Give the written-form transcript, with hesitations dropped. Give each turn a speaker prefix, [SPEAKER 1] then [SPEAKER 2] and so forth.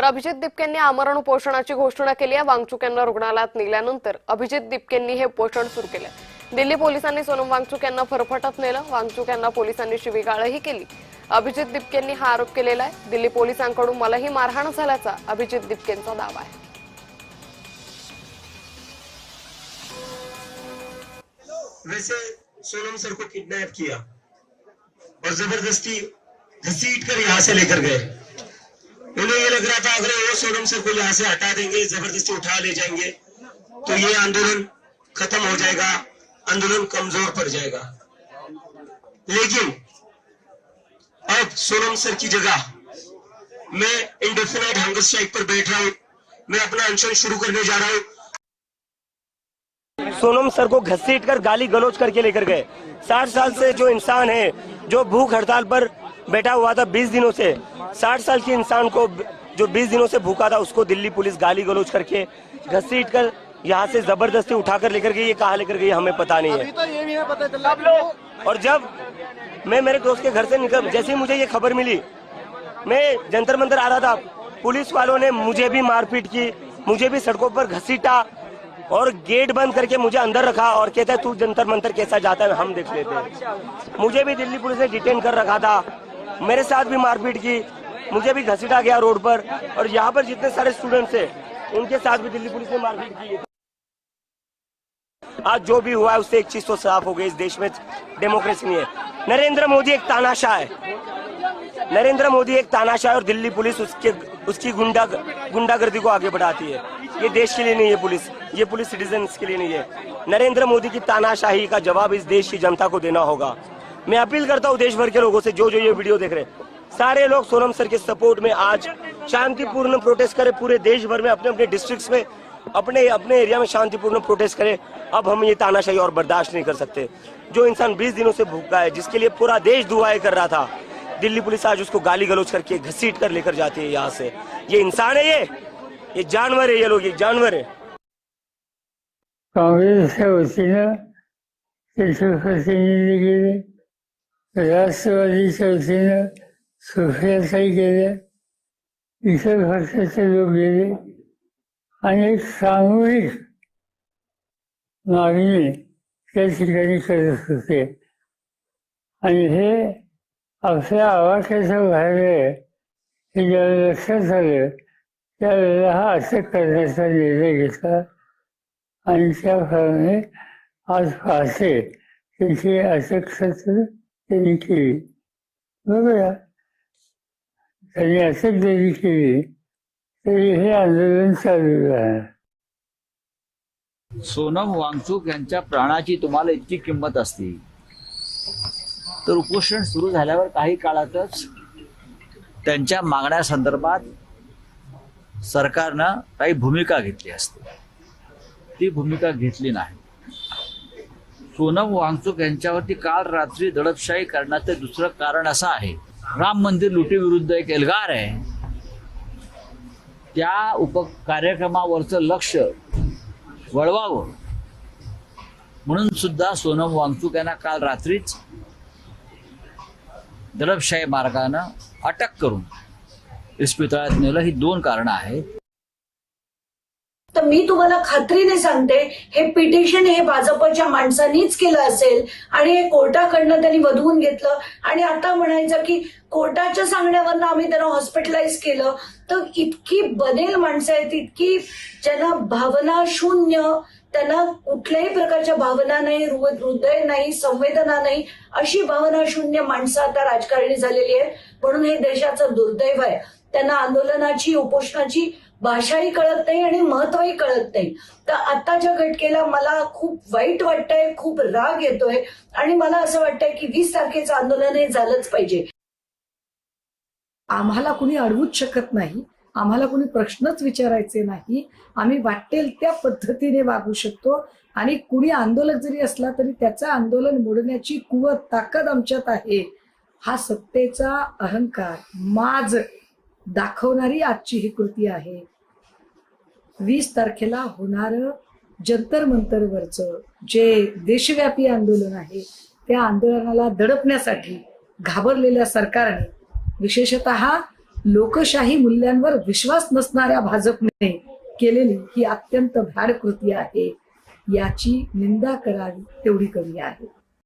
[SPEAKER 1] तर अभिजित दिपकेंनी आमरण उपोषणाची घोषणा केली आहे। वांगचुक यांना रुग्णालयात नेल्यानंतर अभिजित दिपकेंनी हे उपोषण सुरू केले। दिल्ली पोलिसांनी सोनम वांगचुक यांना फरफटत नेलं। वांगचुक यांना पोलिसांनी शिवीगाळही केली। अभिजित दिपकेंनी हा आरोप केलेला आहे। दिल्ली पोलिसांकडून मलाही मारहाण झाल्याचा अभिजित दिपकेंचा दावा आहे।
[SPEAKER 2] वैसे सोनम सर को किडनैप किया और जबरदस्ती घसीट कर यहाँ से लेकर गए। उन्हें ये लग रहा था अगर वो सोनम सर को यहाँ से हटा देंगे, जबरदस्ती उठा ले जाएंगे तो ये आंदोलन खत्म हो जाएगा, आंदोलन कमजोर पड़ जाएगा। लेकिन अब सोनम सर की जगह मैं इंडेफिनाइट हंगर स्ट्राइक पर बैठ रहा हूँ। मैं अपना अनशन शुरू करने जा रहा हूँ।
[SPEAKER 3] सोनम सर को घसीट कर गाली गलौज करके लेकर गए। 60 साल से जो इंसान है, जो भूख हड़ताल पर बैठा हुआ था 20 दिनों से, 60 साल के इंसान को जो 20 दिनों से भूखा था उसको दिल्ली पुलिस गाली गलौज करके घसीट कर यहाँ से जबरदस्ती उठाकर लेकर गई। ये कहाँ लेकर गई हमें पता नहीं है।
[SPEAKER 4] तो ये भी है पता चला।
[SPEAKER 3] और जब मैं मेरे दोस्त के घर से निकल, जैसे ही मुझे ये खबर मिली, मैं जंतर मंतर आ रहा था, पुलिस वालों ने मुझे भी मारपीट की, मुझे भी सड़कों पर घसीटा और गेट बंद करके मुझे अंदर रखा और कहता है तू जंतर मंतर कैसा जाता है हम देख लेते हैं। मुझे भी दिल्ली पुलिस ने डिटेन कर रखा था, मेरे साथ भी मारपीट की, मुझे भी घसीटा गया रोड पर। और यहाँ पर जितने सारे स्टूडेंट्स हैं उनके साथ भी दिल्ली पुलिस ने मारपीट की। आज जो भी हुआ है उससे एक चीज तो साफ हो गई, इस देश में डेमोक्रेसी नहीं है। नरेंद्र मोदी एक तानाशाह है, नरेंद्र मोदी एक तानाशाह है और दिल्ली पुलिस उसकी गुंडागर्दी को आगे बढ़ाती है। ये देश के लिए नहीं है पुलिस, ये पुलिस सिटीजन्स के लिए नहीं है। नरेंद्र मोदी की तानाशाही का जवाब इस देश की जनता को देना होगा। मैं अपील करता हूँ देश भर के लोगों से, जो ये वीडियो देख रहे हैं, सारे लोग सोनम सर के सपोर्ट में आज शांतिपूर्ण प्रोटेस्ट करें। पूरे देश भर में अपने अपने डिस्ट्रिक्ट्स में, अपने अपने एरिया में शांतिपूर्ण प्रोटेस्ट करें। अब हम ये तानाशाही और बर्दाश्त नहीं कर सकते। जो इंसान 20 दिनों से भूखा है, जिसके लिए पूरा देश दुआएं कर रहा था, दिल्ली पुलिस आज उसको गाली गलौज करके घसीट कर लेकर जाती है यहाँ से। ये इंसान है, ये जानवर है, ये लोग ये जानवर है।
[SPEAKER 5] काँग्रेस से वतीनं केशवसिंह गेले, राष्ट्रवादीच्या वतीनं सुप्रियाताई गेल्या, इतर पक्षाचे लोक गेले आणि एक सामूहिक मागणी त्या ठिकाणी करत होते। आणि हे आपल्या आवाक्याच्या बाहेर आहे हे ज्यावेळेला लक्षात आलं त्यावेळेला हा अटक करण्याचा निर्णय घेतला आणि त्याप्रमाणे आज पहाटे त्यांची अटक त्यांनी केली। बघूया, त्यांनी अटक जरी केली तरी हे आंदोलन चालू राहणार।
[SPEAKER 6] सोनम वांगचुक यांच्या प्राणाची तुम्हाला इतकी किंमत असती तर उपोषण सुरू झाल्यावर काही काळातच त्यांच्या मागण्यासंदर्भात सरकारनं काही भूमिका घेतली असते। ती भूमिका घेतली नाही। सोनम वांगचुक यांच्यावरती काल रात्री दडपशाही करण्याचं दुसरं कारण असं आहे, राम मंदिर लुटीविरुद्ध एक एल्गार आहे, त्या कार्यक्रमावरचं लक्ष वळवावं म्हणून सुद्धा सोनम वांगचुक यांना काल रात्रीच दडपशाही मार्गानं अटक करून इस्पितळात नेलं। ही 2 कारणं आहेत।
[SPEAKER 7] तर मी तुम्हाला खात्रीने सांगते, हे पिटिशन हे भाजपच्या माणसांनीच केलं असेल आणि हे कोर्टाकडनं त्यांनी वधवून घेतलं आणि आता म्हणायचं की कोर्टाच्या सांगण्यावरनं आम्ही त्यांना हॉस्पिटलाइज केलं। तर इतकी बनेल माणसं आहेत, इतकी ज्यांना भावना शून्य, त्यांना कुठल्याही प्रकारच्या भावना नाही, हृदय नाही, संवेदना नाही, अशी भावना शून्य माणसं आता राजकारणी झालेली आहेत। म्हणून हे देशाचं दुर्दैव आहे। त्यांना आंदोलनाची, उपोषणाची भाषाही कळत नाही आणि महत्वही कळत नाही। तर आताच्या घटनेला मला खूप वाईट वाटतंय, खूप राग येतोय आणि मला असं वाटतंय की 20 तारखेचं आंदोलन हे झालंच पाहिजे।
[SPEAKER 8] आम्हाला कुणी अडवूच शकत नाही, आम्हाला कुणी प्रश्नच विचारायचे नाही। आम्ही वाटेल त्या पद्धतीने वागू शकतो आणि कुणी आंदोलक जरी असला तरी त्याचं आंदोलन मोडण्याची कुवत, ताकद आमच्यात आहे। हा सत्तेचा अहंकार, माज दाखवणारी आजची ही कृती आहे। 20 तारखेला होणारं जंतर मंतरवरचं जे देशव्यापी आंदोलन आहे त्या आंदोलनाला दडपण्यासाठी घाबरलेल्या सरकारने, विशेषतः लोकशाही मूल्यांवर विश्वास नसणाऱ्या भाजपने केलेली ही अत्यंत भ्याड कृती आहे. याची निंदा करावी तेवढी कमी आहे.